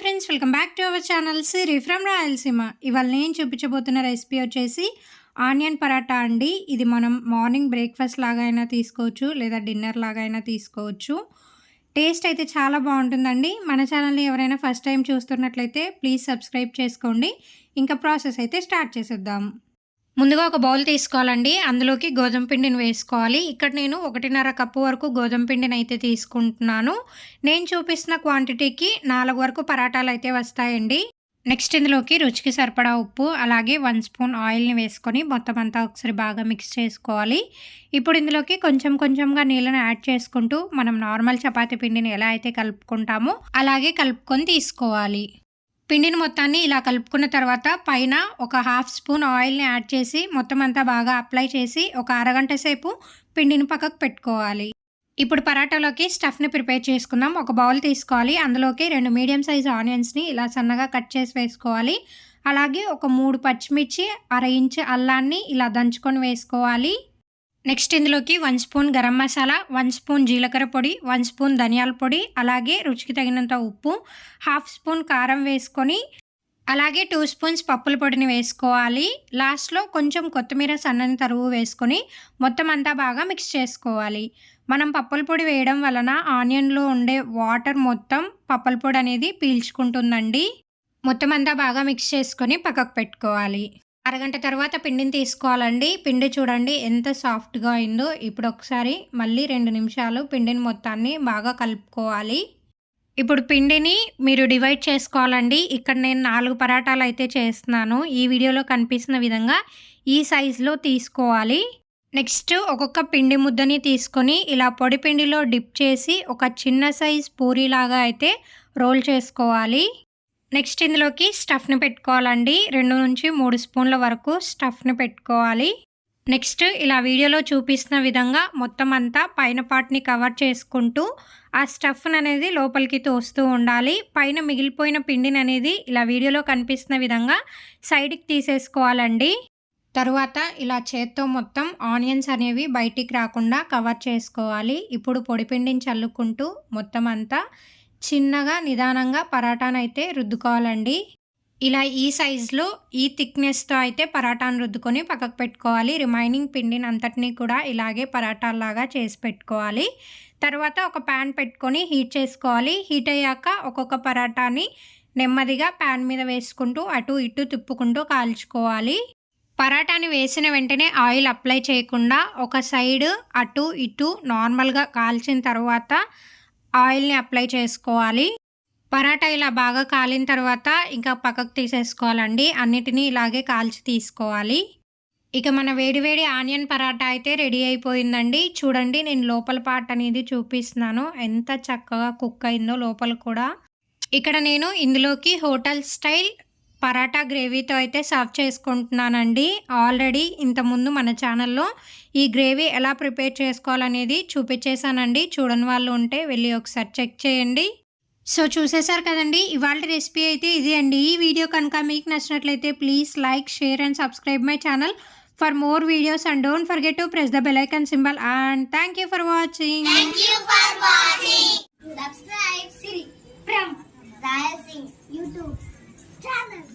Friends, welcome back to our channel Siri from Rayalaseema. ఇవాళ నేను చూపించబోతున్న recipe వచ్చేసి ఆనియన్ పరాటా అండి. ఇది మనం మార్నింగ్ బ్రేక్ఫాస్ట్ లాగా అయినా తీసుకోవచ్చు, లేదా డిన్నర్ లాగా అయినా తీసుకోవచ్చు. టేస్ట్ అయితే చాలా బాగుంటుందండి. మన ఛానల్ని ఎవరైనా ఫస్ట్ టైం చూస్తున్నట్లయితే ప్లీజ్ సబ్స్క్రైబ్ చేసుకోండి. ఇంకా ప్రాసెస్ అయితే స్టార్ట్ చేసేద్దాం. ముందుగా ఒక బౌల్ తీసుకోవాలండి. అందులోకి గోధుమ పిండిని వేసుకోవాలి. ఇక్కడ నేను 1.5 కప్పు వరకు గోధుమ పిండిని అయితే తీసుకుంటున్నాను. నేను చూపిస్తున్న క్వాంటిటీకి 4 వరకు పరాటాలు అయితే వస్తాయండి. నెక్స్ట్ ఇందులోకి రుచికి సరిపడా ఉప్పు, అలాగే 1 స్పూన్ ఆయిల్ని వేసుకొని మొత్తం అంతా ఒకసారి బాగా మిక్స్ చేసుకోవాలి. ఇప్పుడు ఇందులోకి కొంచెం కొంచెంగా నీళ్ళని యాడ్ చేసుకుంటూ మనం నార్మల్ చపాతీ పిండిని ఎలా అయితే కలుపుకుంటామో అలాగే కలుపుకొని తీసుకోవాలి. పిండిని మొత్తాన్ని ఇలా కలుపుకున్న తర్వాత పైన ఒక 1/2 స్పూన్ ఆయిల్ని యాడ్ చేసి మొత్తం అంతా బాగా అప్లై చేసి ఒక అరగంట సేపు పిండిని పక్కకు పెట్టుకోవాలి. ఇప్పుడు పరాటాలోకి స్టఫ్ని ప్రిపేర్ చేసుకుందాం. ఒక బౌల్ తీసుకోవాలి. అందులోకి 2 మీడియం సైజ్ ఆనియన్స్ని ఇలా సన్నగా కట్ చేసి వేసుకోవాలి. అలాగే ఒక 3 పచ్చిమిర్చి, 1/2 ఇంచు అల్లాన్ని ఇలా దంచుకొని వేసుకోవాలి. నెక్స్ట్ ఇందులోకి 1 స్పూన్ గరం మసాలా, 1 స్పూన్ జీలకర్ర పొడి, 1 స్పూన్ ధనియాల పొడి, అలాగే రుచికి తగినంత ఉప్పు, 1/2 స్పూన్ కారం వేసుకొని అలాగే 2 స్పూన్స్ పప్పుల పొడిని వేసుకోవాలి. లాస్ట్లో కొంచెం కొత్తిమీర సన్నని తరుగు వేసుకొని మొత్తం అంతా బాగా మిక్స్ చేసుకోవాలి. మనం పప్పుల పొడి వేయడం వలన ఆనియన్లో ఉండే వాటర్ మొత్తం పప్పుల పొడి అనేది పీల్చుకుంటుందండి. మొత్తం అంతా బాగా మిక్స్ చేసుకొని పక్కకు పెట్టుకోవాలి. అరగంట తర్వాత పిండిని తీసుకోవాలండి. పిండి చూడండి ఎంత సాఫ్ట్గా అయిందో. ఇప్పుడు ఒకసారి మళ్ళీ 2 నిమిషాలు పిండిని మొత్తాన్ని బాగా కలుపుకోవాలి. ఇప్పుడు పిండిని మీరు డివైడ్ చేసుకోవాలండి. ఇక్కడ నేను 4 పరాటాలు అయితే చేస్తున్నాను. ఈ వీడియోలో కనిపిస్తున్న విధంగా ఈ సైజులో తీసుకోవాలి. నెక్స్ట్ ఒక్కొక్క పిండి ముద్దని తీసుకొని ఇలా పొడి పిండిలో డిప్ చేసి ఒక చిన్న సైజ్ పూరీలాగా అయితే రోల్ చేసుకోవాలి. నెక్స్ట్ ఇందులోకి స్టఫ్ని పెట్టుకోవాలండి. 2 నుంచి 3 స్పూన్ల వరకు స్టఫ్ని పెట్టుకోవాలి. నెక్స్ట్ ఇలా వీడియోలో చూపిస్తున్న విధంగా మొత్తం అంతా పైన పార్ట్ని కవర్ చేసుకుంటూ ఆ స్టఫ్ని అనేది లోపలికి తోస్తూ ఉండాలి. పైన మిగిలిపోయిన పిండిని అనేది ఇలా వీడియోలో కనిపిస్తున్న విధంగా సైడ్కి తీసేసుకోవాలండి. తరువాత ఇలా చేత్తో మొత్తం ఆనియన్స్ అనేవి బయటికి రాకుండా కవర్ చేసుకోవాలి. ఇప్పుడు పొడిపిండిని చల్లుకుంటూ మొత్తం అంతా చిన్నగా నిదానంగా పరాటానైతే రుద్దుకోవాలండి. ఇలా ఈ సైజులో ఈ థిక్నెస్తో అయితే పరాటాను రుద్దుకొని పక్కకు పెట్టుకోవాలి. రిమైనింగ్ పిండిని అంతటినీ కూడా ఇలాగే పరాటాలాగా చేసి పెట్టుకోవాలి. తర్వాత ఒక ప్యాన్ పెట్టుకొని హీట్ చేసుకోవాలి. హీట్ అయ్యాక ఒక్కొక్క పరాటాని నెమ్మదిగా ప్యాన్ మీద వేసుకుంటూ అటు ఇటు తిప్పుకుంటూ కాల్చుకోవాలి. పరాటాని వేసిన వెంటనే ఆయిల్ అప్లై చేయకుండా ఒక సైడ్ అటు ఇటు నార్మల్గా కాల్చిన తర్వాత ఆయిల్ని అప్లై చేసుకోవాలి. పరాటా ఇలా బాగా కాలిన తర్వాత ఇంకా పక్కకు తీసేసుకోవాలండి. అన్నిటినీ ఇలాగే కాల్చి తీసుకోవాలి. ఇక మన వేడివేడి ఆనియన్ పరాటా అయితే రెడీ అయిపోయిందండి. చూడండి, నేను లోపల పార్ట్ అనేది చూపిస్తున్నాను. ఎంత చక్కగా కుక్ అయిందో లోపల కూడా. ఇక్కడ నేను ఇందులోకి హోటల్ స్టైల్ పరాటా గ్రేవీతో అయితే సర్వ్ చేసుకుంటున్నానండి. ఆల్రెడీ ఇంతకుముందు మన ఛానల్లో ఈ గ్రేవీ ఎలా ప్రిపేర్ చేసుకోవాలనేది చూపించేశానండి. చూడని వాళ్ళు ఉంటే వెళ్ళి ఒకసారి చెక్ చేయండి. సో చూసేశారు కదండి, ఇవాళ రెసిపీ అయితే ఇది అండి. ఈ వీడియో కనుక మీకు నచ్చినట్లయితే please like, share and subscribe my channel for more videos and don't forget to press the bell icon symbol and thank you for watching. Subscribe Siri from Rayasingh YouTube channel.